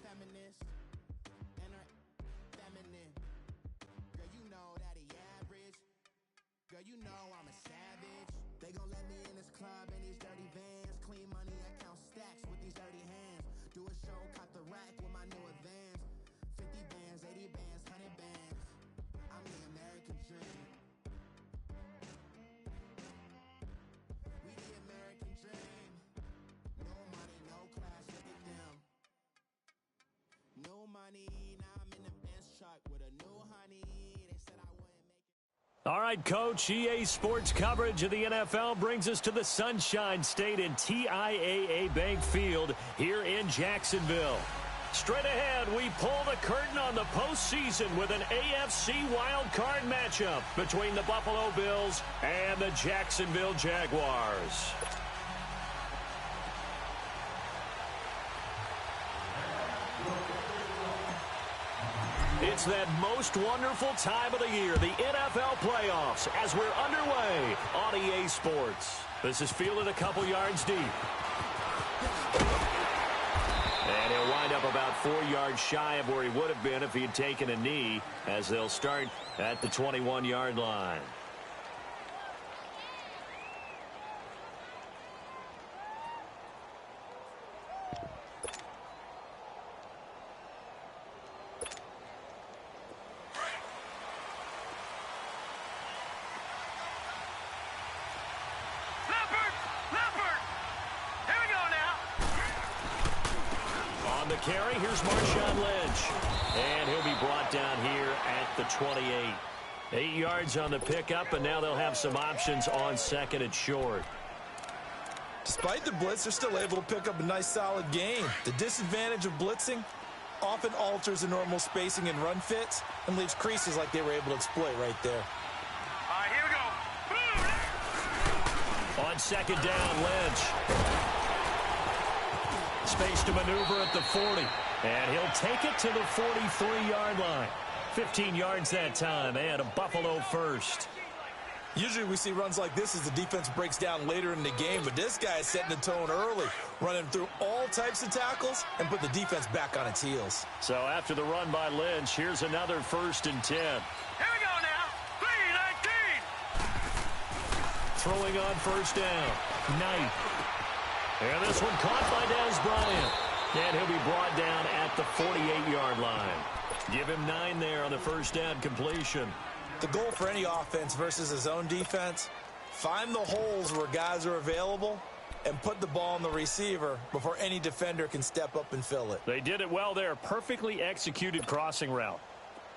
feminist and her feminine. Girl, you know that he average. Girl, you know I'm a savage. They gon' let me in this club in these dirty vans. Clean money, I count stacks with these dirty hands. Do a show, cop the rack with my new advance. 50 bands, 80 bands, 100 bands. I'm the American dream. We the American dream. No money, no class, look at them. No money, now I'm in the Benz truck with a new honey. They said I wouldn't make it. All right, Coach, EA Sports coverage of the NFL brings us to the Sunshine State in TIAA Bank Field here in Jacksonville. Straight ahead, we pull the curtain on the postseason with an AFC wildcard matchup between the Buffalo Bills and the Jacksonville Jaguars. It's that most wonderful time of the year, the NFL playoffs, as we're underway on EA Sports. This is fielded a couple yards deep. And he'll wind up about 4 yards shy of where he would have been if he had taken a knee, as they'll start at the 21-yard line. The carry, here's Marshawn Lynch, and he'll be brought down here at the 28. 8 yards on the pickup, and now they'll have some options on second and short. Despite the blitz, they're still able to pick up a nice solid gain. The disadvantage of blitzing often alters the normal spacing and run fits and leaves creases like they were able to exploit right there. All right, here we go. On second down, Lynch. Space to maneuver at the 40, and he'll take it to the 43-yard line. 15 yards that time, and a Buffalo first. Usually we see runs like this as the defense breaks down later in the game, but this guy is setting the tone early, running through all types of tackles and put the defense back on its heels. So after the run by Lynch, here's another 1st and 10. Here we go now. 3-19. Throwing on first down. Knight. And this one caught by Dez Bryant. And he'll be brought down at the 48-yard line. Give him 9 there on the first down completion. The goal for any offense versus his own defense, find the holes where guys are available and put the ball on the receiver before any defender can step up and fill it. They did it well there. Perfectly executed crossing route.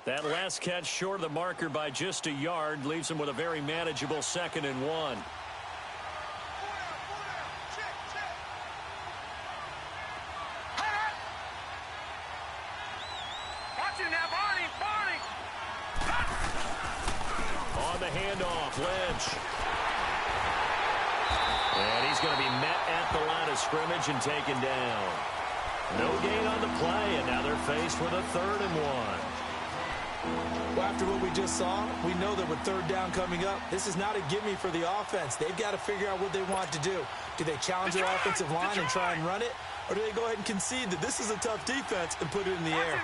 That last catch short of the marker by just a yard leaves him with a very manageable 2nd and 1. Handoff, Lynch. And he's going to be met at the line of scrimmage and taken down. No gain on the play, and now they're faced with a 3rd and 1. Well, after what we just saw, we know that with 3rd down coming up, this is not a gimme for the offense. They've got to figure out what they want to do. Do they challenge their offensive line and try and run it? Or do they go ahead and concede that this is a tough defense and put it in the air?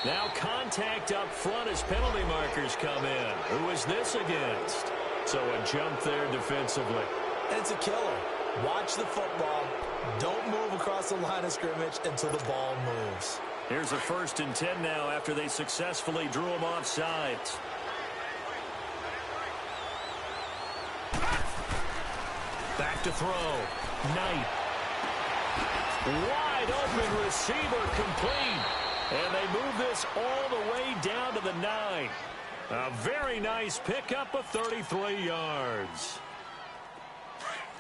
Now contact up front as penalty markers come in. Who is this against? So a jump there defensively. And it's a killer. Watch the football. Don't move across the line of scrimmage until the ball moves. Here's a 1st and 10 now after they successfully drew him off sides. Back to throw. Knight. Wide open receiver complete. And they move this all the way down to the 9. A very nice pickup of 33 yards.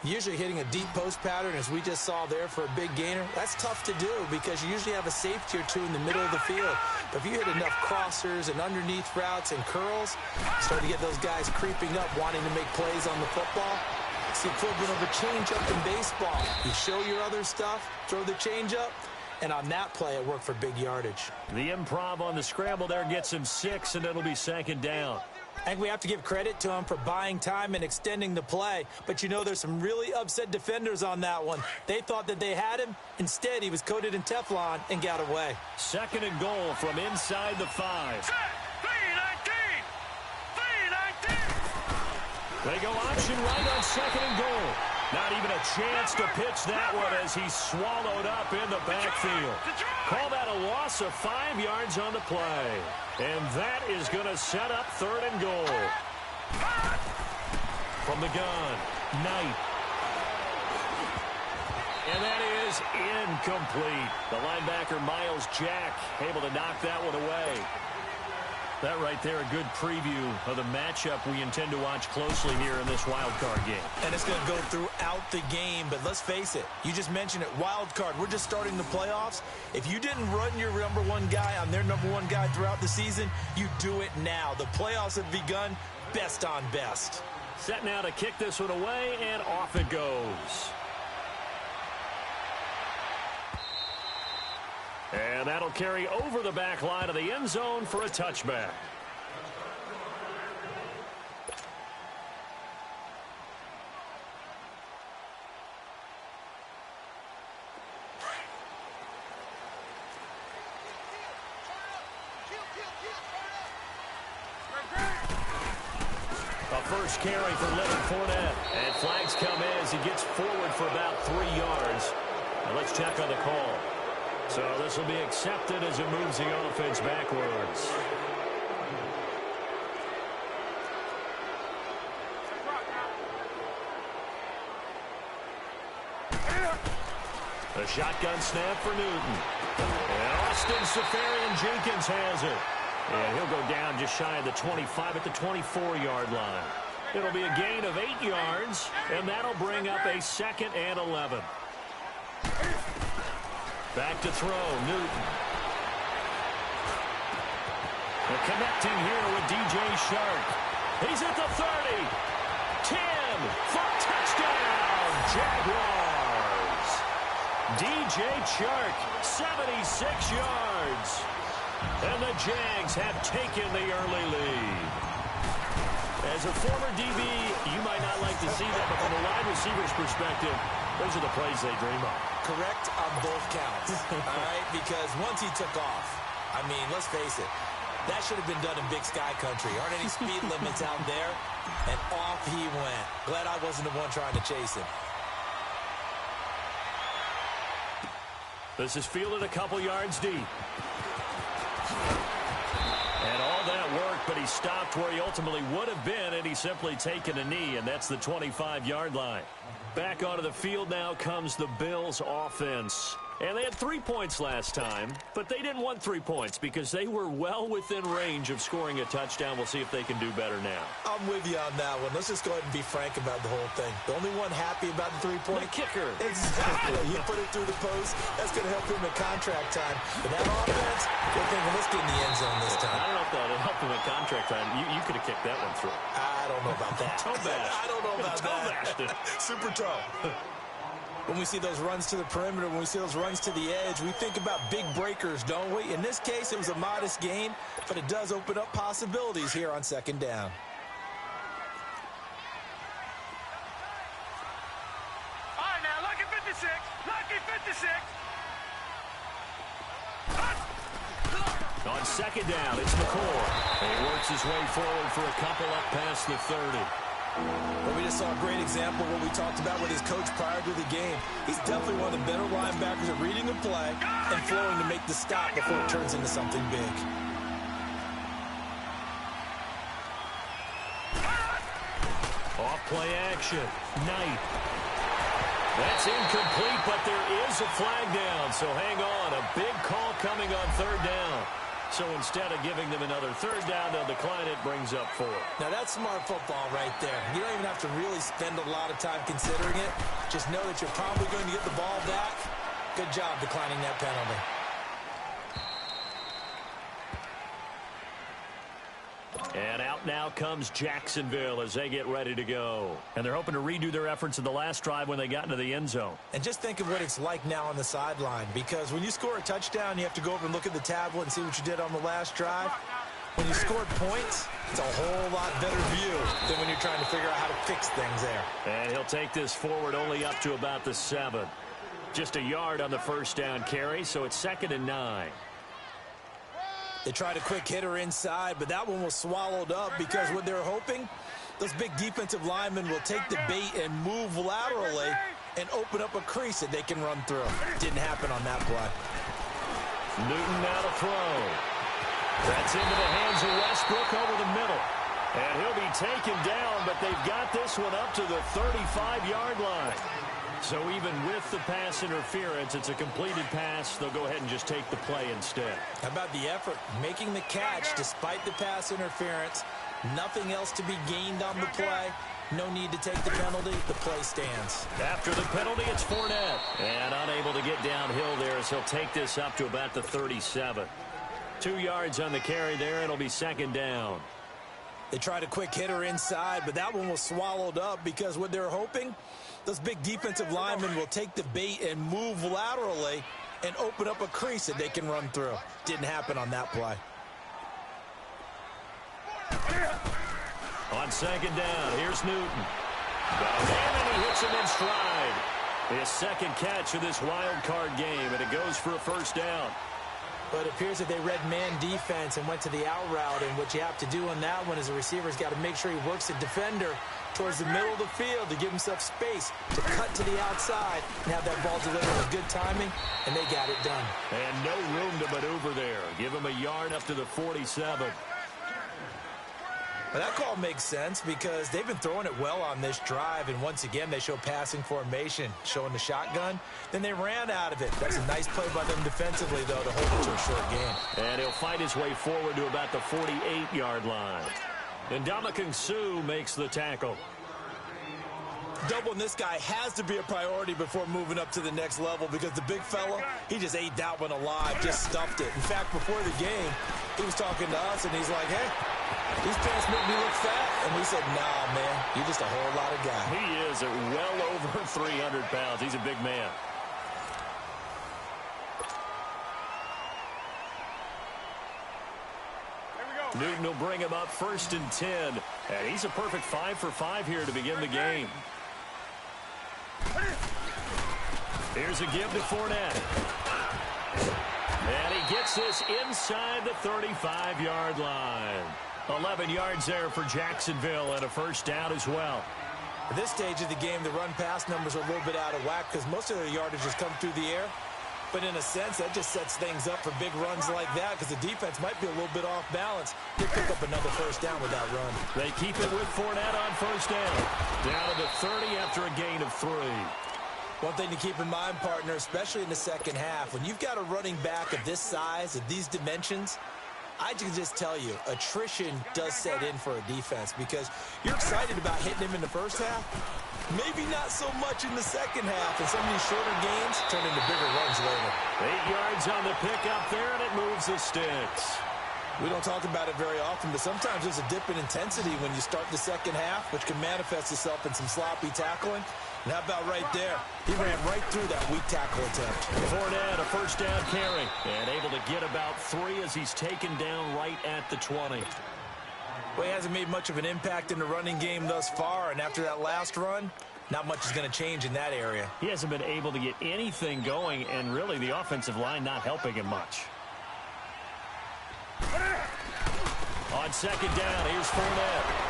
Usually hitting a deep post pattern, as we just saw there for a big gainer, that's tough to do because you usually have a safety or two in the middle of the field. But if you hit enough crossers and underneath routes and curls, start to get those guys creeping up, wanting to make plays on the football. It's the equivalent of a change-up in baseball. You show your other stuff, throw the change-up, and on that play, it worked for big yardage. The improv on the scramble there gets him 6, and it'll be 2nd down. I think we have to give credit to him for buying time and extending the play. But, you know, there's some really upset defenders on that one. They thought that they had him. Instead, he was coated in Teflon and got away. 2nd and goal from inside the 5. They go option right on 2nd and goal. Not even a chance to pitch that one as he's swallowed up in the backfield. Call that a loss of 5 yards on the play. And that is going to set up 3rd and goal. From the gun, Knight. And that is incomplete. The linebacker, Miles Jack, able to knock that one away. That right there, a good preview of the matchup we intend to watch closely here in this wild card game. And it's going to go throughout the game, but let's face it, you just mentioned it, wild card. We're just starting the playoffs. If you didn't run your #1 guy on their #1 guy throughout the season, you do it now. The playoffs have begun, best on best. Set now to kick this one away, and off it goes. And that'll carry over the back line of the end zone for a touchback. A first carry for Leonard Fournette. And flags come in as he gets forward for about 3 yards. Now let's check on the call. So this will be accepted as it moves the offense backwards. A shotgun snap for Newton. And Austin Seferian-Jenkins has it. And he'll go down just shy of the 25 at the 24-yard line. It'll be a gain of 8 yards, and that'll bring up a 2nd and 11. Back to throw, Newton. And connecting here with DJ Shark. He's at the 30. 10 for touchdown, Jaguars. DJ Shark, 76 yards. And the Jags have taken the early lead. As a former DB, you might not like to see that, but from a wide receiver's perspective, those are the plays they dream of. Correct on both counts, all right? Because once he took off, I mean, let's face it, that should have been done in Big Sky Country. Aren't any speed limits out there? And off he went. Glad I wasn't the one trying to chase him. This is fielded a couple yards deep. And all that work, but he stopped where he ultimately would have been, and he's simply taken a knee, and that's the 25-yard line. Back onto the field now comes the Bills offense. And they had 3 points last time, but they didn't want 3 points because they were well within range of scoring a touchdown. We'll see if they can do better now. I'm with you on that one. Let's just go ahead and be frank about the whole thing. The only one happy about the 3-point? The kicker. Exactly. You put it through the post. That's going to help him at contract time. But that offense, they're thinking, let's get in the end zone this time. I don't know if that would help him at contract time. You could have kicked that one through. I don't know about that. Toe bash. I don't know about that. Super toe. When we see those runs to the perimeter, when we see those runs to the edge, we think about big breakers, don't we? In this case, it was a modest gain, but it does open up possibilities here on 2nd down. All right, now, lucky 56. Lucky 56. On 2nd down, it's McCoy. And he works his way forward for a couple up past the 30. But we just saw a great example of what we talked about with his coach prior to the game. He's definitely one of the better linebackers at reading the play and flowing to make the stop before it turns into something big. Off play action. Knight. That's incomplete, but there is a flag down. So hang on. A big call coming on 3rd down. So instead of giving them another 3rd down, they'll decline it, brings up 4. Now that's smart football right there. You don't even have to really spend a lot of time considering it. Just know that you're probably going to get the ball back. Good job declining that penalty. And out now comes Jacksonville as they get ready to go. And they're hoping to redo their efforts in the last drive when they got into the end zone. And just think of what it's like now on the sideline, because when you score a touchdown, you have to go over and look at the tablet and see what you did on the last drive. When you scored points, It's a whole lot better view than when you're trying to figure out how to fix things there. And he'll take this forward only up to about the 7. Just a yard on the first down carry, so it's 2nd and 9. They tried a quick hitter inside, but that one was swallowed up because what they're hoping, those big defensive linemen will take the bait and move laterally and open up a crease that they can run through. Didn't happen on that play. Newton now to throw. That's into the hands of Westbrook over the middle. And he'll be taken down, but they've got this one up to the 35-yard line. So even with the pass interference, it's a completed pass. They'll go ahead and just take the play instead. How about the effort? Making the catch despite the pass interference. Nothing else to be gained on the play. No need to take the penalty. The play stands. After the penalty, it's Fournette. And unable to get downhill there as he'll take this up to about the 37. 2 yards on the carry there. It'll be 2nd down. They tried a quick hitter inside, but that one was swallowed up because what they're hoping, those big defensive linemen will take the bait and move laterally and open up a crease that they can run through. Didn't happen on that play. On 2nd down, here's Newton. And he hits him in stride. His 2nd catch of this wild card game, and it goes for a first down. But it appears that they read man defense and went to the out route, and what you have to do on that one is the receiver's got to make sure he works the defender towards the middle of the field to give himself space to cut to the outside and have that ball delivered with good timing, and they got it done. And no room to maneuver there. Give him a yard up to the 47. Well, that call makes sense because they've been throwing it well on this drive, and once again they show passing formation, showing the shotgun. Then they ran out of it. That's a nice play by them defensively, though, to hold it to a short game. And he'll fight his way forward to about the 48-yard line. And Ndamukong Suh makes the tackle. Doubling this guy has to be a priority before moving up to the next level because the big fella, he just ate that one alive, just stuffed it. In fact, before the game, he was talking to us, and he's like, hey, these pants make me look fat. And we said, nah, man, you're just a whole lot of guy. He is at well over 300 pounds. He's a big man. Newton will bring him up 1st and 10. And he's a perfect 5 for 5 here to begin the game. Here's a give to Fournette. And he gets this inside the 35-yard line. 11 yards there for Jacksonville and a first down as well. At this stage of the game, the run-pass numbers are a little bit out of whack because most of their yardage has come through the air. But in a sense, that just sets things up for big runs like that because the defense might be a little bit off balance. They pick up another first down with that run. They keep it with Fournette on first down. Down to the 30 after a gain of 3. One thing to keep in mind, partner, especially in the second half, when you've got a running back of this size, of these dimensions, I can just tell you, attrition does set in for a defense because you're excited about hitting him in the first half. Maybe not so much in the second half, and some of these shorter gains turn into bigger runs later. 8 yards on the pickup there, and it moves the sticks. We don't talk about it very often, but sometimes there's a dip in intensity when you start the second half, which can manifest itself in some sloppy tackling. And how about right there? He ran right through that weak tackle attempt. Fournette, a first down carry, and able to get about 3 as he's taken down right at the 20. Well, he hasn't made much of an impact in the running game thus far, and after that last run, not much is going to change in that area. He hasn't been able to get anything going, and really the offensive line not helping him much. On second down, here's Fournette.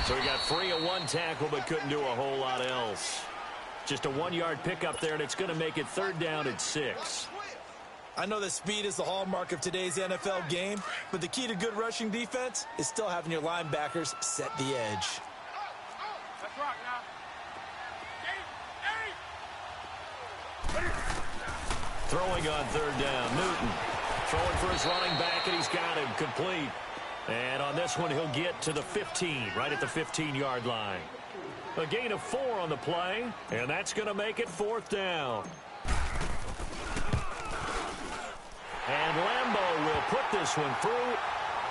So he got free of 1 tackle, but couldn't do a whole lot else. Just a 1-yard pickup there, and it's going to make it 3rd down at 6. I know that speed is the hallmark of today's NFL game, but the key to good rushing defense is still having your linebackers set the edge. Let's rock now. Throwing on 3rd down, Newton. Throwing for his running back, and he's got him complete. And on this one, he'll get to the 15, right at the 15-yard line. A gain of 4 on the play, and that's going to make it 4th down. And Lambeau will put this one through,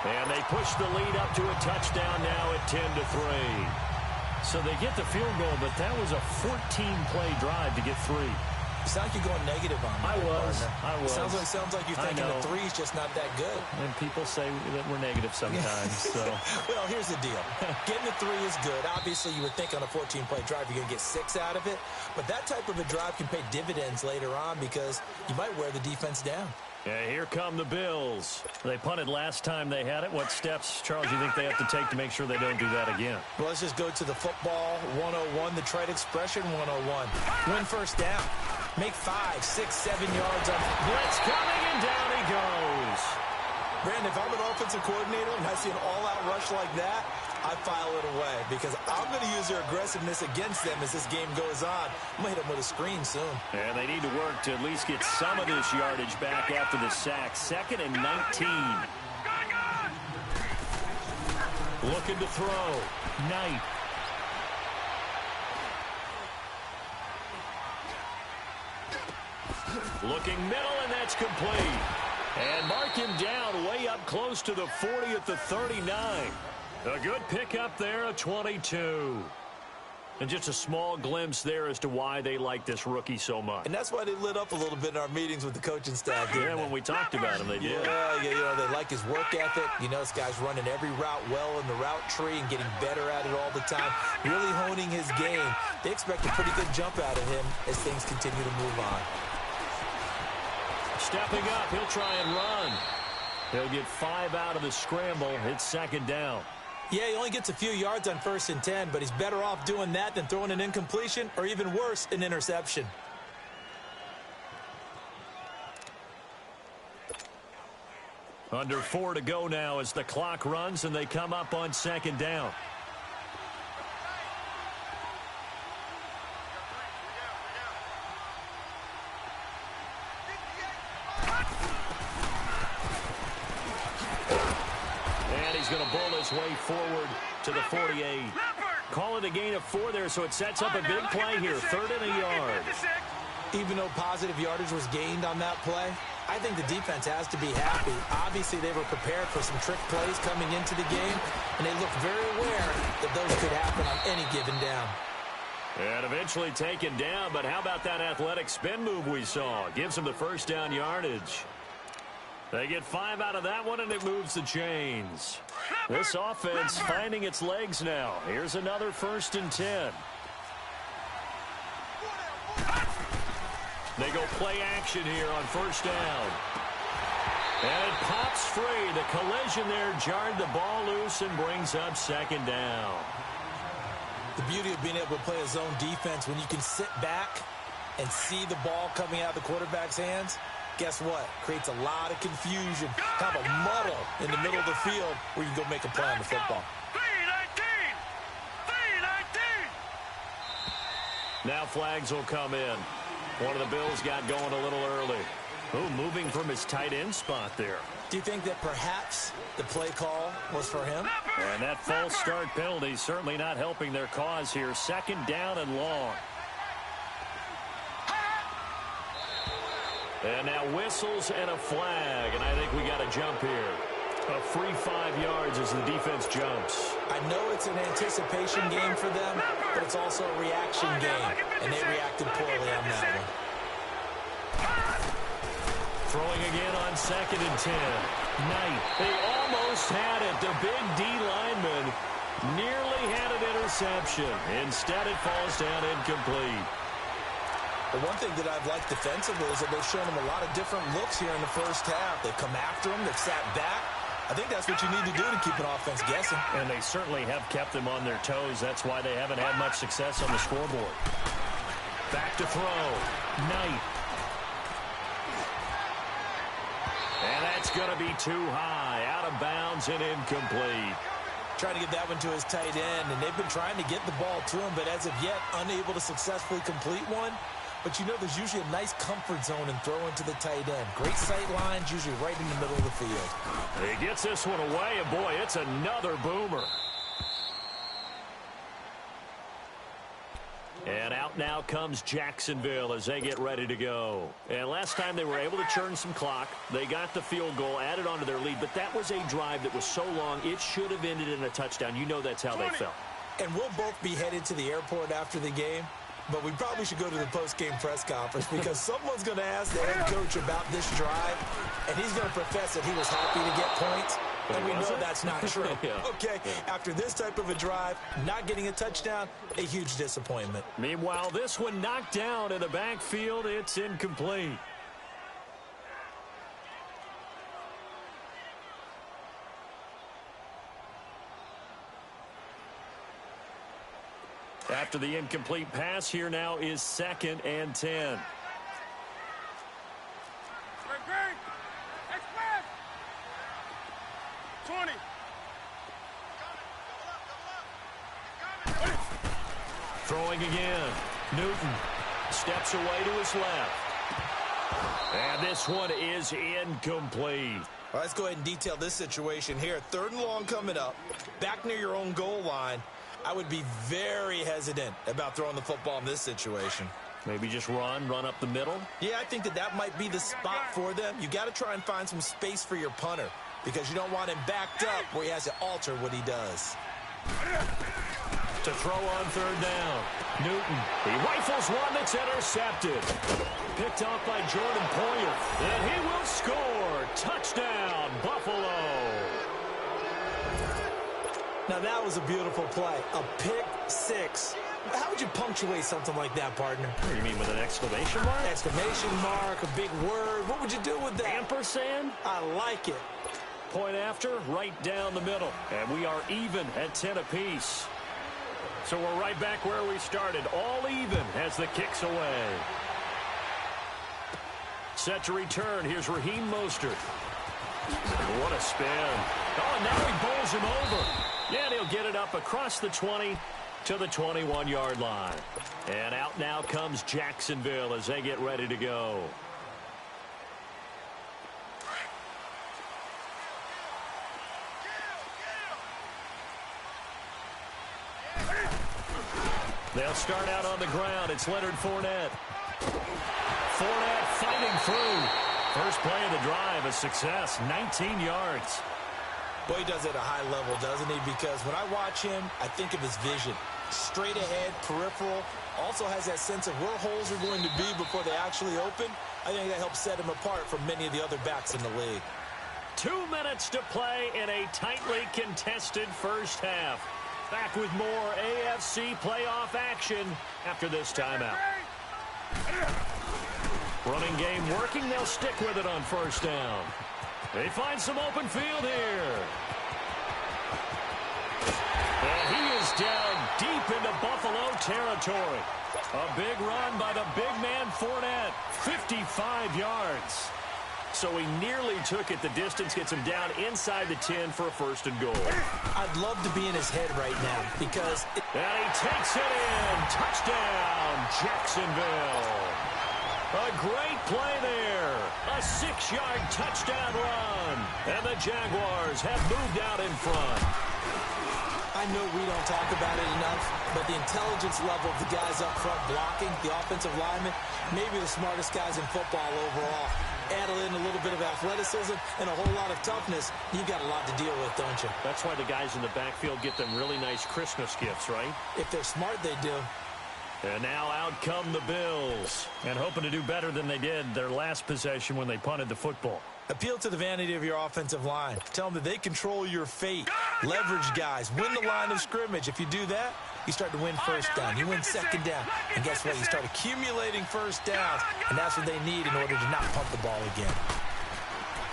and they push the lead up to a touchdown now at 10-3. So they get the field goal, but that was a 14-play drive to get 3. You sound like you're going negative on me. I was. Sounds like you're thinking the three's just not that good. And people say that we're negative sometimes. So. Well, here's the deal. Getting the three is good. Obviously, you would think on a 14-play drive you're going to get 6 out of it. But that type of a drive can pay dividends later on because you might wear the defense down. Yeah, here come the Bills. They punted last time they had it. What steps, Charles, do you think they have to take to make sure they don't do that again? Well, let's just go to the football 101, the trade expression 101. Win first down. Make 5, 6, 7 yards on blitz coming, and down he goes. Brandon, if I'm an offensive coordinator and I see an all-out rush like that, I file it away because I'm going to use their aggressiveness against them as this game goes on. I'm going to hit them with a screen soon. And they need to work to at least get some of this yardage back after the sack. 2nd and 19. Looking to throw. Knight. Looking middle, and that's complete. And mark him down way up close to the 40 at the 39. A good pickup there, a 22. And just a small glimpse there as to why they like this rookie so much. And that's why they lit up a little bit in our meetings with the coaching staff. Yeah, when we talked about him, they did. Yeah, you know, they like his work ethic. You know, this guy's running every route well in the route tree and getting better at it all the time. Really honing his game. They expect a pretty good jump out of him as things continue to move on. Stepping up, he'll try and run. He'll get 5 out of the scramble. It's 2nd down. Yeah, he only gets a few yards on 1st and 10, but he's better off doing that than throwing an incompletion or even worse, an interception. Under 4 to go now as the clock runs and they come up on 2nd down. Going to bull his way forward to the 48. Call it a gain of 4 there, so it sets up a big play here. 3rd and a yard. Even though positive yardage was gained on that play, I think the defense has to be happy. Obviously, they were prepared for some trick plays coming into the game, and they looked very aware that those could happen on any given down. And eventually taken down, but how about that athletic spin move we saw? Gives them the 1st down yardage. They get 5 out of that one, and it moves the chains. This offense finding its legs now. Here's another 1st and 10. They go play action here on 1st down. And it pops free. The collision there jarred the ball loose and brings up 2nd down. The beauty of being able to play a zone defense when you can sit back and see the ball coming out of the quarterback's hands. Guess what? Creates a lot of confusion, kind of a muddle in the middle of the field where you can go make a play on the football. 3-19. Now flags will come in. One of the Bills got going a little early. Ooh, moving from his tight end spot there. Do you think that perhaps the play call was for him? And that false start penalty certainly not helping their cause here. 2nd down and long. And now whistles and a flag, and I think we got a jump here. A free 5 yards as the defense jumps. I know it's an anticipation game for them, but it's also a reaction game, and they reacted poorly on that one. Throwing again on 2nd and 10. Knight, they almost had it. The big D lineman nearly had an interception. Instead, it falls down incomplete. The one thing that I've liked defensively is that they've shown them a lot of different looks here in the 1st half. They've come after them. They've sat back. I think that's what you need to do to keep an offense guessing. And they certainly have kept them on their toes. That's why they haven't had much success on the scoreboard. Back to throw. Knight. And that's going to be too high. Out of bounds and incomplete. Trying to get that one to his tight end, and they've been trying to get the ball to him, but as of yet, unable to successfully complete one. But you know there's usually a nice comfort zone in throwing to the tight end. Great sight lines, usually right in the middle of the field. He gets this one away, and boy, it's another boomer. And out now comes Jacksonville as they get ready to go. And last time they were able to churn some clock. They got the field goal, added onto their lead. But that was a drive that was so long, it should have ended in a touchdown. You know that's how they felt. And we'll both be headed to the airport after the game. but we probably should go to the post-game press conference because someone's going to ask the head coach about this drive, and he's going to profess that he was happy to get points, and we know that's not true. After this type of a drive, not getting a touchdown, a huge disappointment. Meanwhile, this one knocked down in the backfield. It's incomplete. After the incomplete pass, here now is 2nd and 10. Great. Express. 20. Throwing again. Newton steps away to his left. And this one is incomplete. Well, let's go ahead and detail this situation here. 3rd and long coming up. Back near your own goal line. I would be very hesitant about throwing the football in this situation. Maybe just run up the middle? Yeah, I think that might be the spot for them. You got to try and find some space for your punter because you don't want him backed up where he has to alter what he does. To throw on 3rd down. Newton, he rifles one that's intercepted. Picked off by Jordan Poyer. And he will score. Touchdown, Buffalo. Now, that was a beautiful play. A pick six. How would you punctuate something like that, partner? You mean with an exclamation mark? Exclamation mark, a big word. What would you do with that? Ampersand? I like it. Point after, right down the middle. And we are even at 10 apiece. So we're right back where we started. All even as the kick's away. Set to return. Here's Raheem Mostert. What a spin. Oh, and now he bowls him over. Yeah, and he'll get it up across the 20 to the 21-yard line. And out now comes Jacksonville as they get ready to go. They'll start out on the ground. It's Leonard Fournette. Fournette fighting through. First play of the drive, a success, 19 yards. Boy, he does it at a high level, doesn't he? Because when I watch him, I think of his vision. Straight ahead, peripheral. Also has that sense of where holes are going to be before they actually open. I think that helps set him apart from many of the other backs in the league. 2 minutes to play in a tightly contested first half. Back with more AFC playoff action after this timeout. Running game working. They'll stick with it on 1st down. They find some open field here. And he is down deep into Buffalo territory. A big run by the big man Fournette. 55 yards. So he nearly took it the distance, gets him down inside the 10 for a 1st and goal. I'd love to be in his head right now because... And he takes it in. Touchdown, Jacksonville. A great play there. A 6-yard touchdown run. And the Jaguars have moved out in front. I know we don't talk about it enough, but the intelligence level of the guys up front blocking, the offensive linemen, maybe the smartest guys in football overall. Add in a little bit of athleticism and a whole lot of toughness, you've got a lot to deal with, don't you? That's why the guys in the backfield get them really nice Christmas gifts, right? If they're smart, they do. And now out come the Bills. And hoping to do better than they did their last possession when they punted the football. Appeal to the vanity of your offensive line. Tell them that they control your fate. Leverage guys. Win the line of scrimmage. If you do that, you start to win 1st down. You win 2nd down. And guess what? You start accumulating 1st downs. And that's what they need in order to not pump the ball again.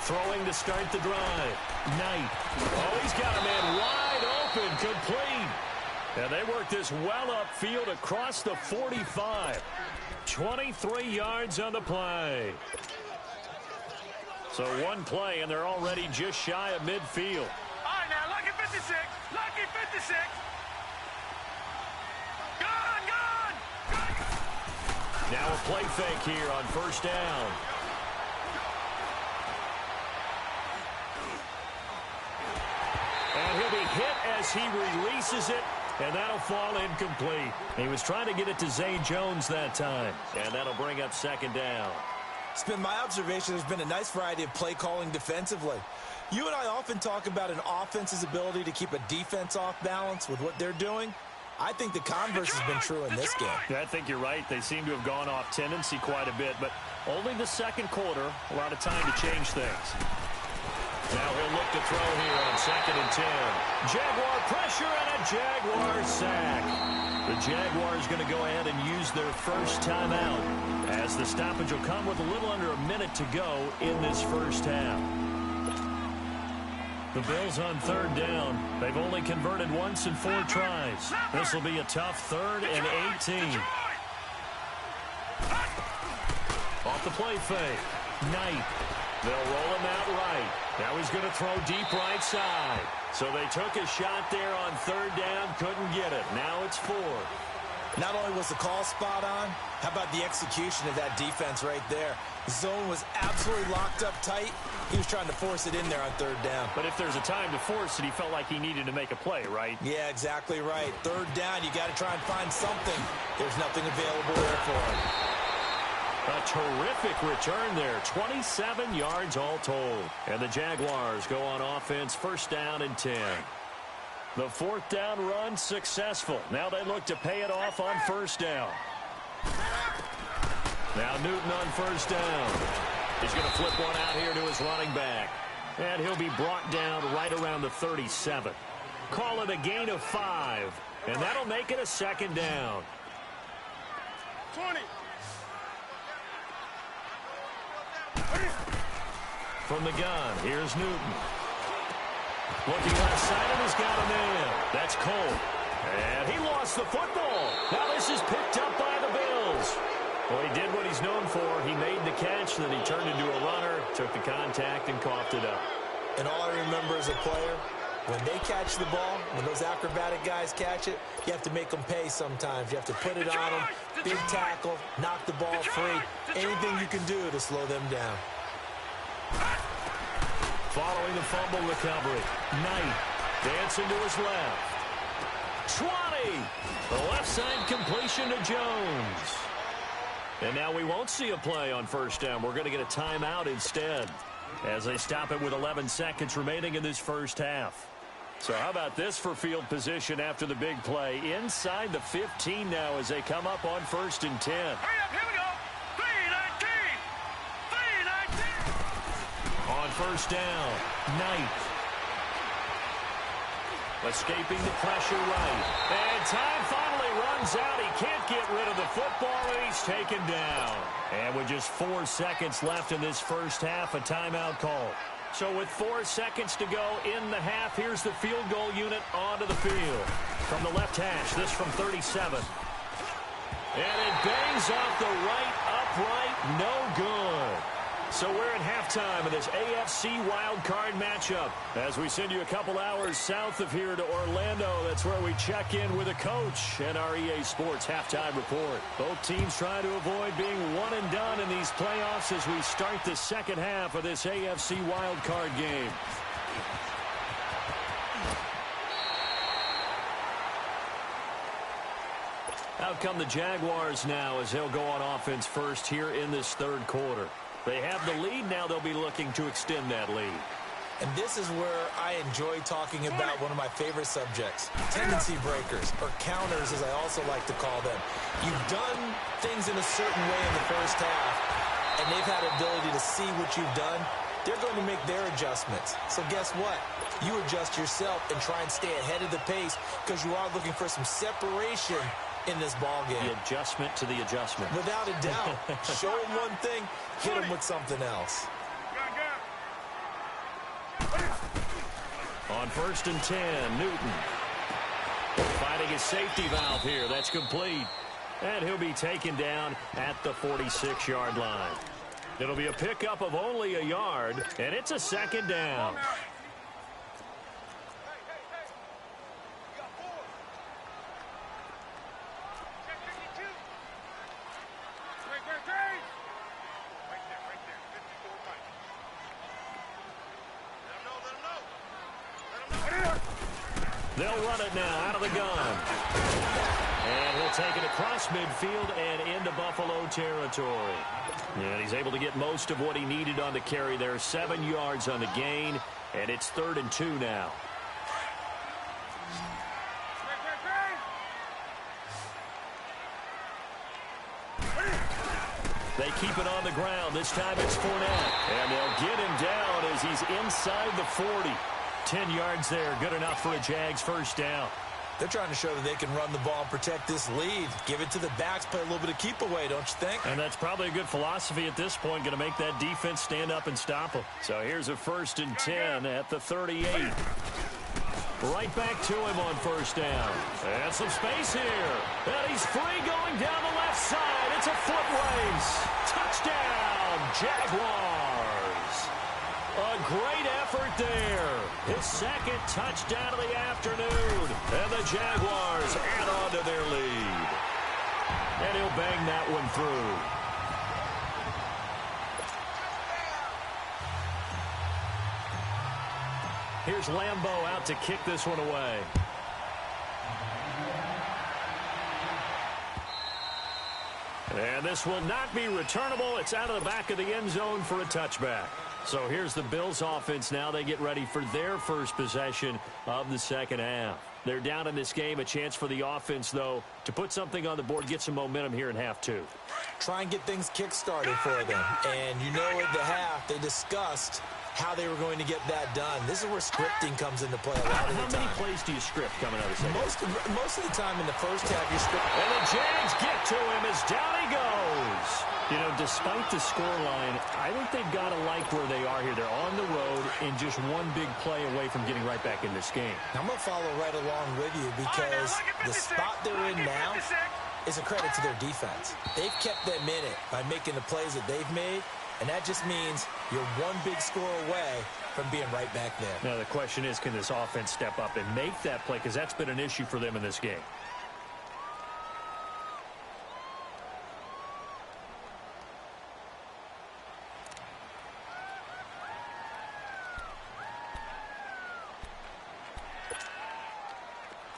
Throwing to start the drive. Knight. Oh, he's got a man wide open. Complete. And they work this well upfield across the 45. 23 yards on the play. So one play, and they're already just shy of midfield. All right, now, lucky 56. Lucky 56. Gone. Now a play fake here on 1st down. And he'll be hit as he releases it, and that'll fall incomplete. He was trying to get it to Zay Jones that time, and that'll bring up 2nd down. It's been my observation there's been a nice variety of play calling defensively. You and I often talk about an offense's ability to keep a defense off balance with what they're doing. I think the converse has been true in this game. Yeah, I think you're right. They seem to have gone off tendency quite a bit, but only the second quarter, a lot of time to change things. Now he'll look to throw here on 2nd and 10. Jaguar pressure and a Jaguar sack. The Jaguars going to go ahead and use their first timeout, as the stoppage will come with a little under a minute to go in this first half. The Bills on 3rd down. They've only converted once in 4 tries. This will be a tough 3rd and 18. Off the play fake. Knight. They'll roll him out right. Now he's going to throw deep right side. So they took a shot there on 3rd down, couldn't get it. Now it's 4. Not only was the call spot on, how about the execution of that defense right there? The zone was absolutely locked up tight. He was trying to force it in there on 3rd down. But if there's a time to force it, he felt like he needed to make a play, right? Yeah, exactly right. 3rd down, you got to try and find something. There's nothing available there for him. A terrific return there. 27 yards all told. And the Jaguars go on offense, 1st down and 10. The 4th down run successful. Now they look to pay it off on 1st down. Now Newton on 1st down. He's going to flip one out here to his running back. And he'll be brought down right around the 37. Call it a gain of 5. And that'll make it a 2nd down. 20. From the gun, here's Newton. Looking left side, and he's got a man. That's Cole. And he lost the football. Now this is picked up by the Bills. Well, he did what he's known for. He made the catch, then he turned into a runner, took the contact, and coughed it up. And all I remember as a player, when they catch the ball, when those acrobatic guys catch it, you have to make them pay sometimes. You have to put it on them, big tackle, knock the ball free, anything you can do to slow them down. Following the fumble recovery, Knight dancing to his left. 20! The left side completion to Jones. And now we won't see a play on 1st down. We're going to get a timeout instead, as they stop it with 11 seconds remaining in this first half. So how about this for field position after the big play? Inside the 15 now as they come up on 1st and 10. Hurry up, here we go. 3-19. 3-19. On 1st down, Knight. Escaping the pressure right. And time finally runs out. He can't get rid of the football, and he's taken down. And with just 4 seconds left in this first half, a timeout call. So with 4 seconds to go in the half, here's the field goal unit onto the field. From the left hash, this from 37. And it bangs off the right upright, no good. So we're in halftime of this AFC wildcard matchup. As we send you a couple hours south of here to Orlando, that's where we check in with a coach and our EA Sports halftime report. Both teams try to avoid being one and done in these playoffs as we start the second half of this AFC wildcard game. Out come the Jaguars now as they'll go on offense first here in this 3rd quarter. They have the lead. Now they'll be looking to extend that lead. And this is where I enjoy talking about one of my favorite subjects, tendency breakers, or counters as I also like to call them. You've done things in a certain way in the first half, and they've had the ability to see what you've done. They're going to make their adjustments. So guess what? You adjust yourself and try and stay ahead of the pace because you are looking for some separation in this ball game. The adjustment to the adjustment. Without a doubt. Show them one thing, hit them with something else. On 1st and 10, Newton finding his safety valve here. That's complete. And he'll be taken down at the 46-yard line. It'll be a pickup of only a yard, and it's a 2nd down. They'll run it now out of the gun. And he'll take it across midfield and into Buffalo territory. And he's able to get most of what he needed on the carry there. 7 yards on the gain, and it's 3rd and 2 now. They keep it on the ground. This time it's Fournette. And they'll get him down as he's inside the 40. 10 yards there. Good enough for a Jags first down. They're trying to show that they can run the ball and protect this lead. Give it to the backs, play a little bit of keep away, don't you think? And that's probably a good philosophy at this point, going to make that defense stand up and stop them. So here's a 1st and 10 at the 38. Right back to him on first down. And some space here. And he's free going down the left side. It's a foot race. Touchdown, Jaguars. A great effort there. His 2nd touchdown of the afternoon. And the Jaguars add on to their lead. And he'll bang that one through. Here's Lambeau out to kick this one away. And this will not be returnable. It's out of the back of the end zone for a touchback. So here's the Bills offense now. They get ready for their first possession of the second half. They're down in this game. A chance for the offense, though, to put something on the board, get some momentum here in half two. Try and get things kick-started for them. And you know at the half, they discussed how they were going to get that done. This is where scripting comes into play a lot of the time. How many plays do you script coming out of the second? Most of the time in the first half, you script. And the Jags get to him as down he goes. You know, despite the scoreline, I think they've got to like where they are here. They're on the road and just one big play away from getting right back in this game. I'm going to follow right along with you because the spot they're in now is a credit to their defense. They've kept them in it by making the plays that they've made, and that just means you're one big score away from being right back there. Now, the question is, can this offense step up and make that play? Because that's been an issue for them in this game.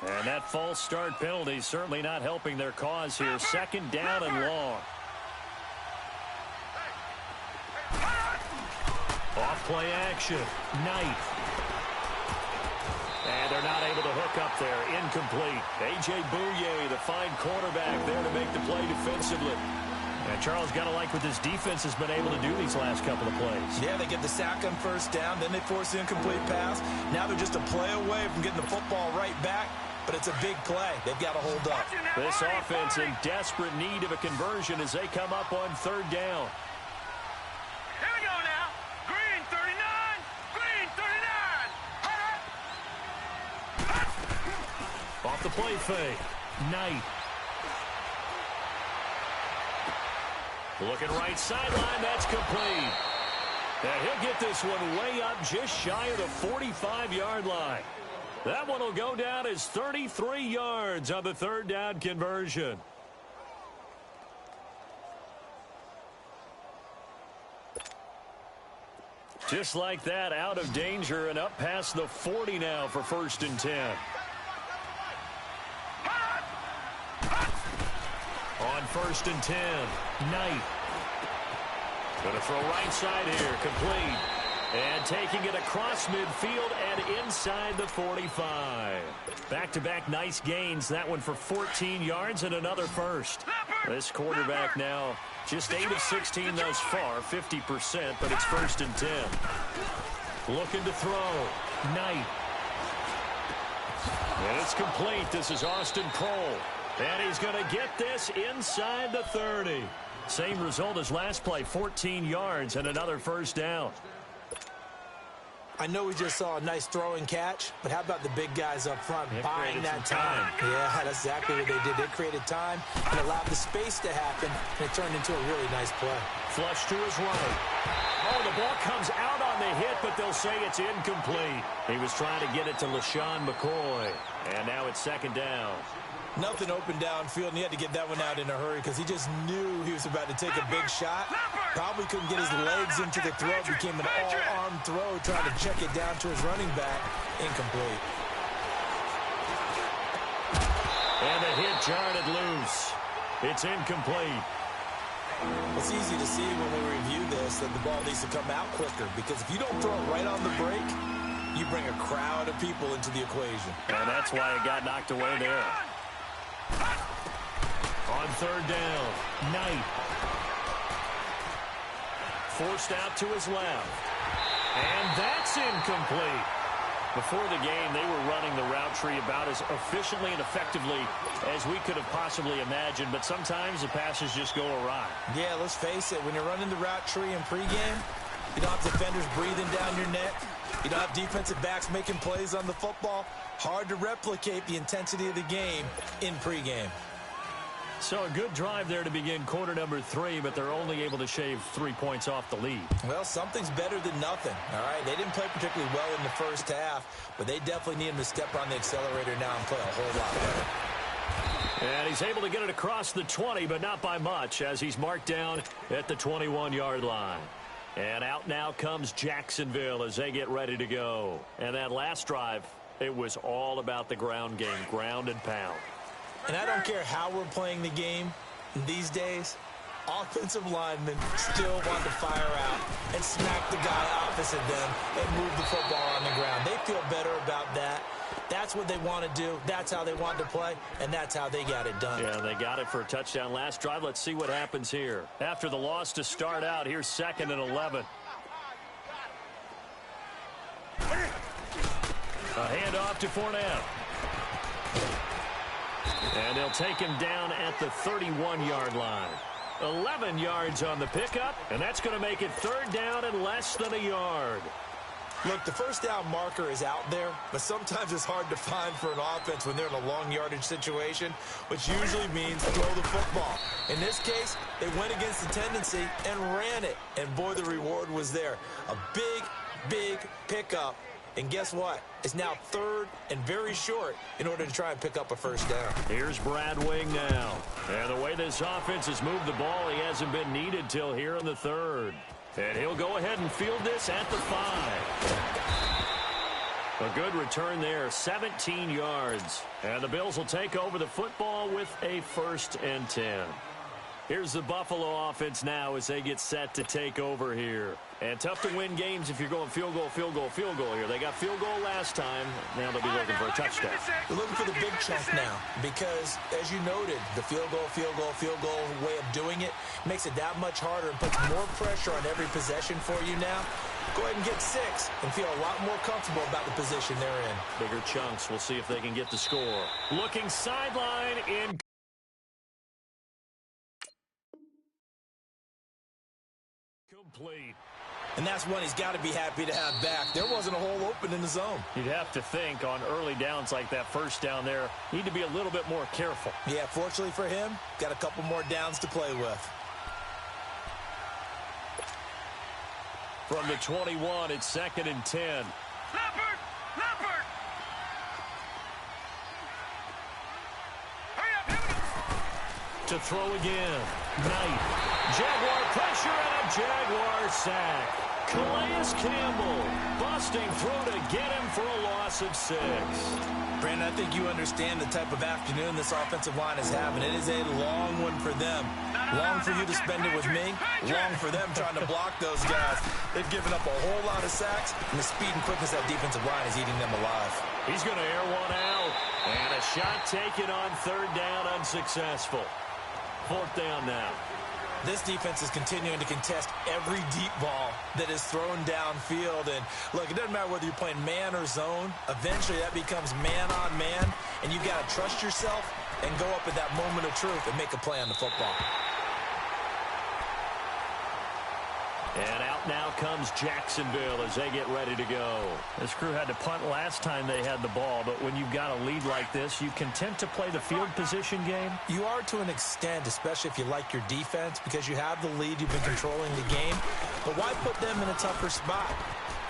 And that false start penalty certainly not helping their cause here. 2nd down and long. Off play action. Knight. And they're not able to hook up there. Incomplete. A.J. Bouye, the fine quarterback there to make the play defensively. And Charles, got to like what this defense has been able to do these last couple of plays. Yeah, they get the sack on first down, then they force the incomplete pass. Now they're just a play away from getting the football right back, but it's a big play. They've got to hold up. This offense in desperate need of a conversion as they come up on 3rd down. Here we go now. Green 39. Green 39. Off the play fake. Knight. Looking right sideline. That's complete. And he'll get this one way up just shy of the 45-yard line. That one will go down as 33 yards on the 3rd down conversion. Just like that, out of danger and up past the 40 now for 1st and 10. On 1st and 10, Knight. Going to throw right side here, complete. And taking it across midfield and inside the 45. Back-to-back nice gains. That one for 14 yards and another first. This quarterback now just 8 of 16 thus far, 50%, but it's 1st and 10. Looking to throw. Knight. And it's complete. This is Austin Kroll. And he's going to get this inside the 30. Same result as last play, 14 yards and another 1st down. I know we just saw a nice throw and catch, but how about the big guys up front buying that time? Yeah, that's exactly what they did. They created time and allowed the space to happen, and it turned into a really nice play. Flush to his right. Oh, the ball comes out on the hit, but they'll say it's incomplete. He was trying to get it to LaShawn McCoy, and now it's 2nd down. Nothing open downfield, and he had to get that one out in a hurry because he just knew he was about to take a big shot. Probably couldn't get his legs into the throw. Became an all-arm throw, trying to check it down to his running back. Incomplete. And the hit jarred it loose. It's incomplete. It's easy to see when we review this that the ball needs to come out quicker because if you don't throw it right on the break, you bring a crowd of people into the equation. And that's why it got knocked away there. On 3rd down, Knight. Forced out to his left. And that's incomplete. Before the game, they were running the route tree about as efficiently and effectively as we could have possibly imagined, but sometimes the passes just go awry. Yeah, let's face it, when you're running the route tree in pregame, you don't have defenders breathing down your neck. You don't have defensive backs making plays on the football. Hard to replicate the intensity of the game in pregame. So a good drive there to begin quarter number 3, but they're only able to shave 3 points off the lead. Well, something's better than nothing, all right? They didn't play particularly well in the first half, but they definitely need him to step on the accelerator now and play a whole lot better. And he's able to get it across the 20, but not by much, as he's marked down at the 21-yard line. And out now comes Jacksonville as they get ready to go. And that last drive, it was all about the ground game, ground and pound. And I don't care how we're playing the game these days, offensive linemen still want to fire out and smack the guy opposite them and move the football on the ground. They feel better about that. That's what they want to do. That's how they want to play, and that's how they got it done. Yeah, they got it for a touchdown last drive. Let's see what happens here. After the loss to start out, here's 2nd and 11. A handoff to Fournette. And they'll take him down at the 31-yard line. 11 yards on the pickup, and that's going to make it 3rd down and less than a yard. Look, the first down marker is out there, but sometimes it's hard to find for an offense when they're in a long yardage situation, which usually means throw the football. In this case, they went against the tendency and ran it, and boy, the reward was there. A big, big pickup. And guess what? It's now 3rd and very short in order to try and pick up a first down. Here's Brad Wing now. And the way this offense has moved the ball, he hasn't been needed till here in the 3rd. And he'll go ahead and field this at the 5. A good return there, 17 yards. And the Bills will take over the football with a 1st and 10. Here's the Buffalo offense now as they get set to take over here. And tough to win games if you're going field goal, field goal, field goal here. They got field goal last time. Now they'll be looking for a touchdown. They're looking for the big chunk now because, as you noted, the field goal way of doing it makes it that much harder and puts more pressure on every possession for you now. Go ahead and get 6 and feel a lot more comfortable about the position they're in. Bigger chunks. We'll see if they can get the score. Looking sideline in. Complete. And that's one he's got to be happy to have back. There wasn't a hole open in the zone. You'd have to think on early downs like that first down there, need to be a little bit more careful. Yeah, fortunately for him, got a couple more downs to play with. From the 21, it's 2nd and 10. Leopard! Leopard! Hurry up, hurry up! To throw again. Knight. Jaguar pressure and a Jaguar sack. Calais Campbell busting through to get him for a loss of 6. Brandon, I think you understand the type of afternoon this offensive line is having. It is a long one for them. Long for you to spend it with me. Long for them trying to block those guys. They've given up a whole lot of sacks, and the speed and quickness of that defensive line is eating them alive. He's going to air one out. And a shot taken on 3rd down, unsuccessful. 4th down now. This defense is continuing to contest every deep ball that is thrown downfield. And, look, it doesn't matter whether you're playing man or zone. Eventually, that becomes man on man. And you've got to trust yourself and go up at that moment of truth and make a play on the football. And out now comes Jacksonville as they get ready to go. This crew had to punt last time they had the ball, but when you've got a lead like this, you content to play the field position game? You are to an extent, especially if you like your defense, because you have the lead, you've been controlling the game. But why put them in a tougher spot?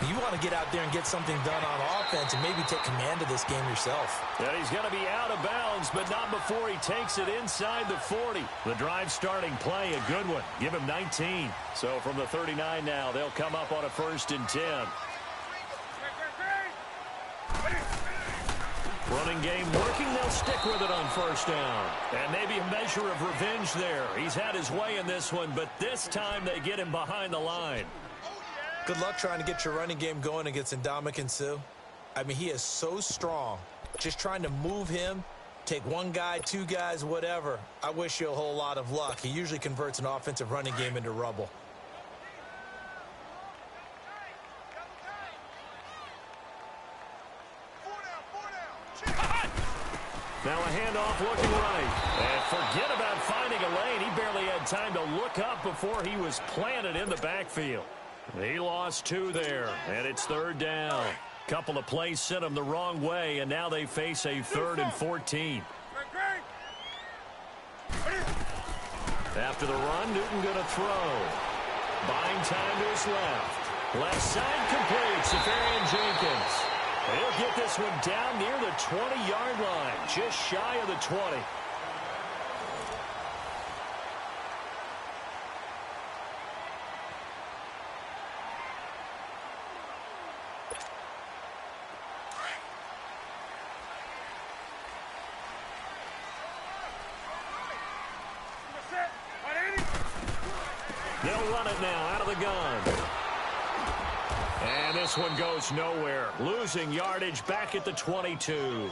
You want to get out there and get something done on offense and maybe take command of this game yourself. And he's going to be out of bounds, but not before he takes it inside the 40. The drive starting play, a good one. Give him 19. So from the 39 now, they'll come up on a 1st and 10. Running game working, they'll stick with it on 1st down. And maybe a measure of revenge there. He's had his way in this one, but this time they get him behind the line. Good luck trying to get your running game going against Ndamukong Suh. I mean, he is so strong. Just trying to move him, take one guy, 2 guys, whatever. I wish you a whole lot of luck. He usually converts an offensive running game into rubble. Now a handoff looking right. And forget about finding a lane. He barely had time to look up before he was planted in the backfield. He lost 2 there, and it's 3rd down. Couple of plays sent him the wrong way, and now they face a 3rd and 14. After the run, Newton going to throw. Buying time to his left. Left side complete. Safarian Jenkins. He'll get this one down near the 20-yard line, just shy of the 20. They'll run it now out of the gun. And this one goes nowhere. Losing yardage back at the 22.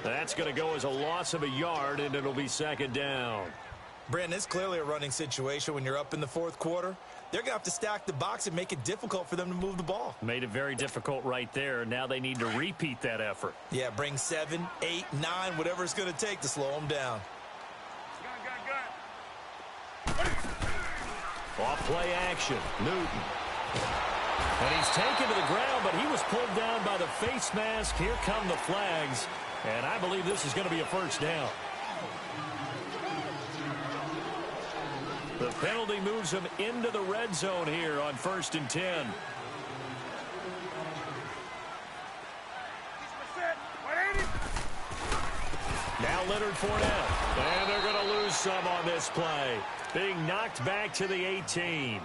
That's going to go as a loss of a yard, and it'll be 2nd down. Brandon, it's clearly a running situation when you're up in the 4th quarter. They're going to have to stack the box and make it difficult for them to move the ball. Made it very difficult right there. Now they need to repeat that effort. Yeah, bring 7, 8, 9, whatever it's going to take to slow them down. Off play action. Newton. And he's taken to the ground, but he was pulled down by the face mask. Here come the flags. And I believe this is going to be a 1st down. The penalty moves him into the red zone here on 1st and 10. Now Leonard Fournette. And they're going to lose some on this play. Being knocked back to the 18.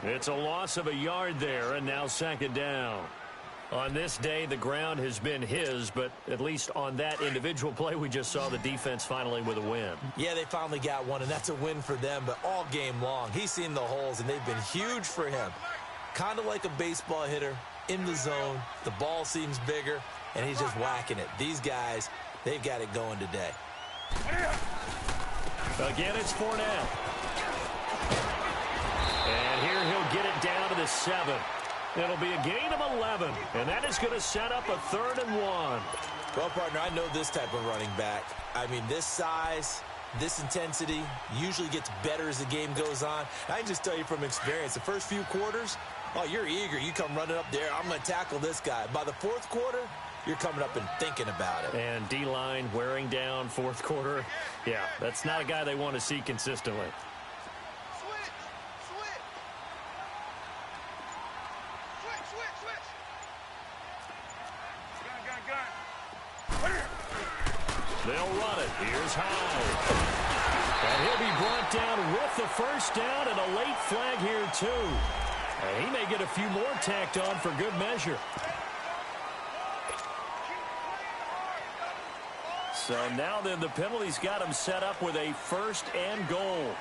It's a loss of a yard there, and now 2nd down. On this day, the ground has been his, but at least on that individual play, we just saw the defense finally with a win. Yeah, they finally got one, and that's a win for them, but all game long, he's seen the holes, and they've been huge for him. Kind of like a baseball hitter in the zone. The ball seems bigger, and he's just whacking it. These guys, they've got it going today. Again, it's Fournette. And here he'll get it down to the 7. It'll be a gain of 11, and that is going to set up a 3rd and 1. Well, partner, I know this type of running back. I mean, this size, this intensity usually gets better as the game goes on. I can just tell you from experience, the first few quarters, oh, you're eager. You come running up there, I'm going to tackle this guy. By the 4th quarter, you're coming up and thinking about it. And D-line wearing down 4th quarter. Yeah, that's not a guy they want to see consistently. They'll run it. Here's Hyde. And he'll be brought down with the 1st down and a late flag here, too. And he may get a few more tacked on for good measure. So now then, the penalty's got him set up with a 1st and goal.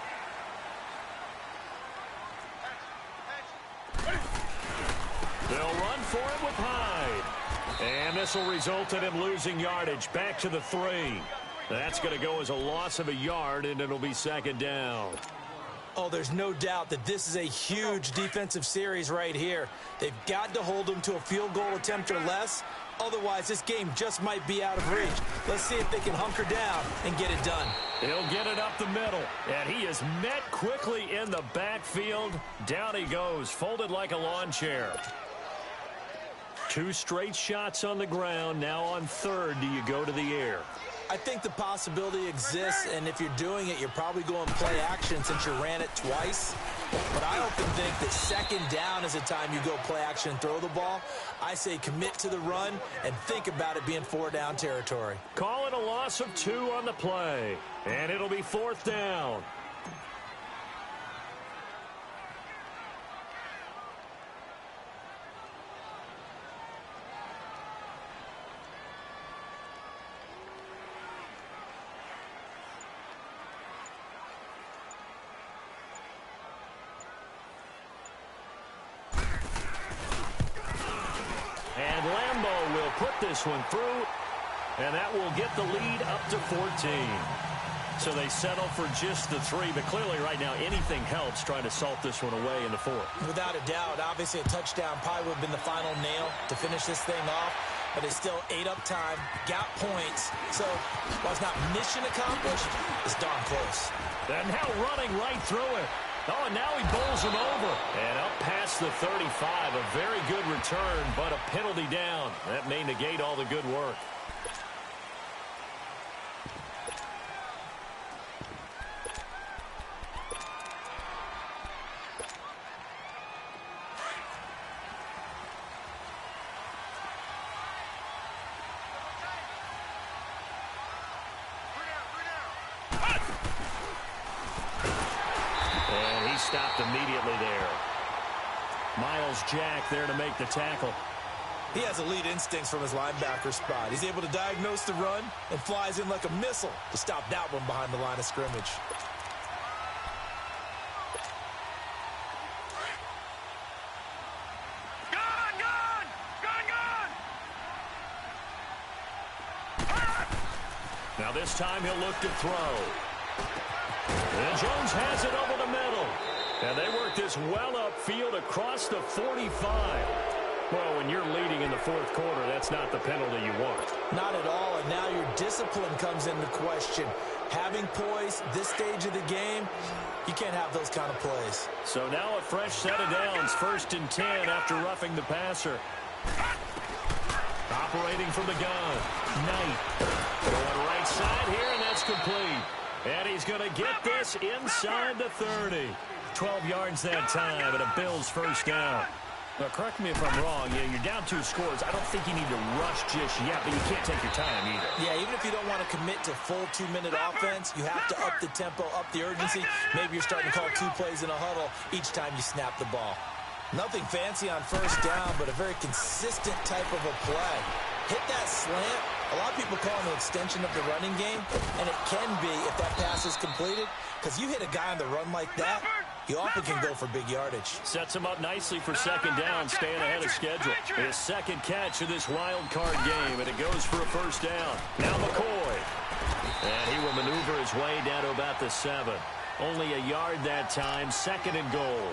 They'll run for it with Hyde. And this will result in him losing yardage back to the 3. That's going to go as a loss of a yard, and it'll be 2nd down. Oh, there's no doubt that this is a huge defensive series right here. They've got to hold them to a field goal attempt or less. Otherwise, this game just might be out of reach. Let's see if they can hunker down and get it done. He'll get it up the middle, and he is met quickly in the backfield. Down he goes, folded like a lawn chair. 2 straight shots on the ground. Now on 3rd, do you go to the air? I think the possibility exists, and if you're doing it, you're probably going play action since you ran it twice. But I often think that 2nd down is the time you go play action and throw the ball. I say commit to the run and think about it being 4-down territory. Call it a loss of 2 on the play, and it'll be 4th down. And Lambeau will put this one through, and that will get the lead up to 14. So they settle for just the 3, but clearly right now anything helps trying to salt this one away in the 4th. Without a doubt, obviously a touchdown probably would have been the final nail to finish this thing off. but they still ate up time, got points. So while it's not mission accomplished, it's darn close. And now running right through it. Oh, and now he bowls him over. And up past the 35, a very good return, but a penalty down. That may negate all the good work. Stopped immediately there. Miles Jack there to make the tackle. He has elite instincts from his linebacker spot. He's able to diagnose the run and flies in like a missile to stop that one behind the line of scrimmage. Now this time he'll look to throw. And Jones has it over the middle. And they work this well upfield across the 45. Well, when you're leading in the fourth quarter, that's not the penalty you want. Not at all, and now your discipline comes into question. Having poise this stage of the game, you can't have those kind of plays. So now a fresh set of downs, 1st and 10 after roughing the passer. Operating from the gun, Knight. Going right side here, and that's complete. And he's going to get this inside the 30. 12 yards that time, and a Bills first down. Now, correct me if I'm wrong. Yeah, you're down 2 scores. I don't think you need to rush just yet, but you can't take your time either. Yeah, even if you don't want to commit to full 2-minute offense, you have to up the tempo, up the urgency. Maybe you're starting to call 2 plays in a huddle each time you snap the ball. Nothing fancy on first down, but a very consistent type of a play. Hit that slant. A lot of people call it an extension of the running game, and it can be if that pass is completed, because you hit a guy on the run like that, you often can go for big yardage. Sets him up nicely for 2nd down, staying ahead of schedule. His 2nd catch of this wild card game, and it goes for a first down. Now McCoy. And he will maneuver his way down to about the 7. Only a yard that time, 2nd and goal.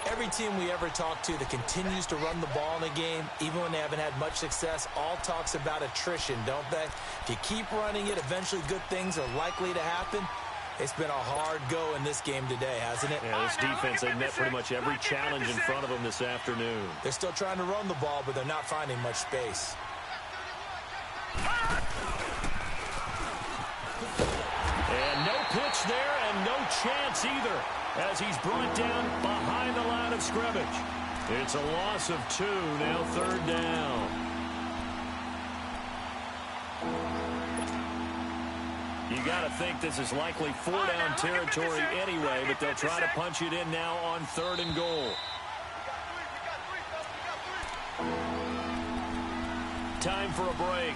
Every team we ever talk to that continues to run the ball in a game, even when they haven't had much success, all talks about attrition, don't they? If you keep running it, eventually good things are likely to happen. It's been a hard go in this game today, hasn't it? Yeah, this defense, they've met pretty much every challenge in front of them this afternoon. They're still trying to run the ball, but they're not finding much space. And no pitch there, and no chance either, as he's brought down behind the line of scrimmage. It's a loss of 2, now 3rd down. You got to think this is likely 4-down territory anyway, but they'll try to punch it in now on 3rd and goal. Time for a break.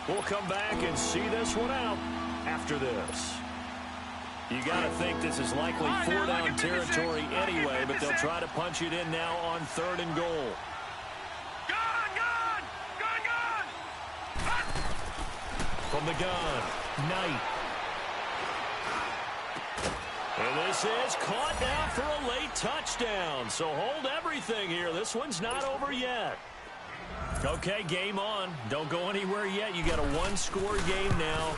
We'll come back and see this one out after this. You got to think this is likely 4-down territory anyway, but they'll try to punch it in now on 3rd and goal. From the gun, Knight. And this is caught now for a late touchdown. So hold everything here. This one's not over yet. Okay, game on. Don't go anywhere yet. You got a 1-score game now.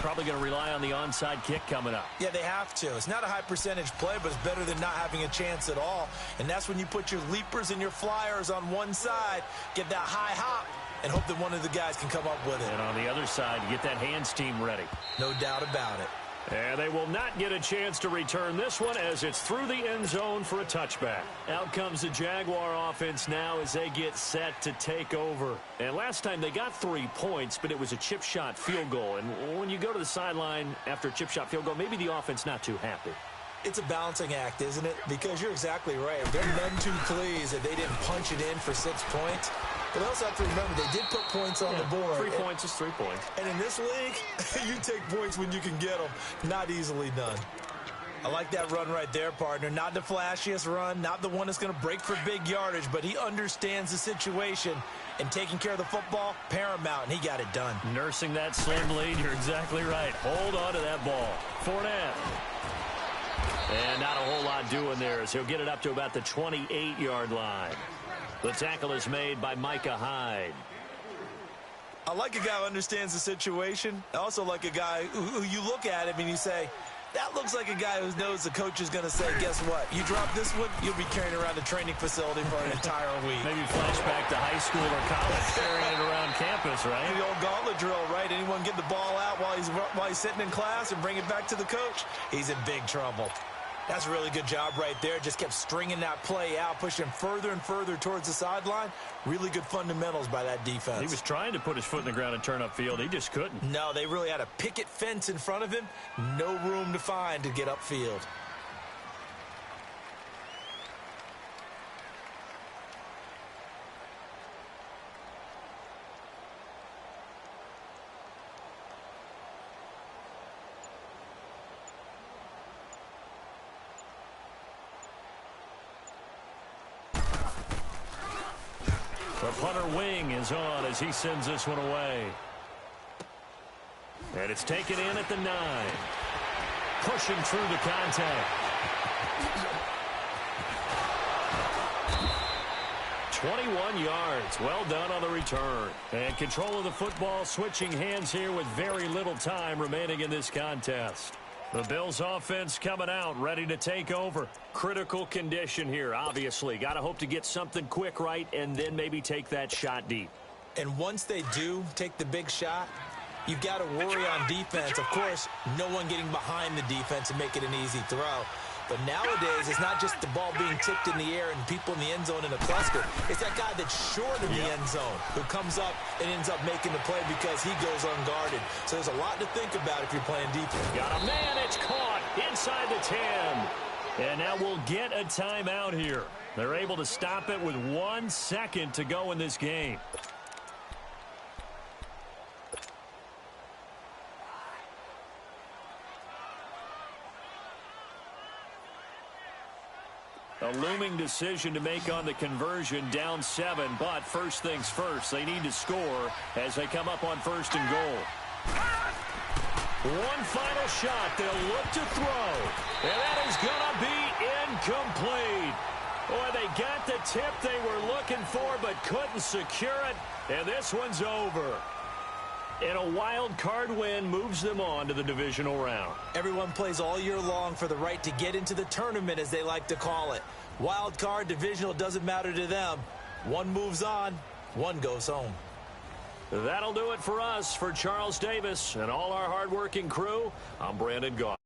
Probably going to rely on the onside kick coming up. Yeah, they have to. It's not a high percentage play, but it's better than not having a chance at all. And that's when you put your leapers and your flyers on one side, get that high hop, and hope that one of the guys can come up with it. And on the other side, get that hands team ready. No doubt about it. And they will not get a chance to return this one as it's through the end zone for a touchback. Out comes the Jaguar offense now as they get set to take over. And last time they got 3 points, but it was a chip shot field goal. And when you go to the sideline after a chip shot field goal, maybe the offense not too happy. It's a balancing act, isn't it? Because you're exactly right. They're none too pleased that they didn't punch it in for 6 points. But they also have to remember they did put points on the board. 3 points is 3 points. And in this league, you take points when you can get them. Not easily done. I like that run right there, partner. Not the flashiest run, not the one that's going to break for big yardage, but he understands the situation. And taking care of the football, paramount, and he got it done. Nursing that slim lead, you're exactly right. Hold on to that ball. Fournette. And not a whole lot doing there as he'll get it up to about the 28-yard line. The tackle is made by Micah Hyde. I like a guy who understands the situation. I also like a guy who you look at him and you say, that looks like a guy who knows the coach is going to say, guess what? You drop this one, you'll be carrying around the training facility for an entire week. Maybe flashback to high school or college, carrying it around campus, right? The old gauntlet drill, right? Anyone get the ball out while he's sitting in class and bring it back to the coach? He's in big trouble. That's a really good job right there. Just kept stringing that play out, pushing further and further towards the sideline. Really good fundamentals by that defense. He was trying to put his foot in the ground and turn upfield. He just couldn't. No, they really had a picket fence in front of him. No room to find to get upfield. The punter wing is on as he sends this one away. And it's taken in at the 9. Pushing through the contact. 21 yards. Well done on the return. And control of the football switching hands here with very little time remaining in this contest. The Bills offense coming out, ready to take over. Critical condition here, obviously. Got to hope to get something quick right and then maybe take that shot deep. And once they do take the big shot, you've got to worry on defense. Of course, no one getting behind the defense and make it an easy throw. But nowadays, it's not just the ball being tipped in the air and people in the end zone in a cluster. It's that guy that's short of the end zone who comes up and ends up making the play because he goes unguarded. So there's a lot to think about if you're playing defense. Got a man. It's caught inside the 10. And now we'll get a timeout here. They're able to stop it with 1 second to go in this game. A looming decision to make on the conversion, down 7. But first things first, they need to score as they come up on 1st and goal. One final shot. They'll look to throw. And that is going to be incomplete. Boy, they got the tip they were looking for but couldn't secure it. And this one's over. And a wild card win moves them on to the divisional round. Everyone plays all year long for the right to get into the tournament, as they like to call it. Wild card, divisional, doesn't matter to them. One moves on, one goes home. That'll do it for us. For Charles Davis and all our hardworking crew, I'm Brandon Goff.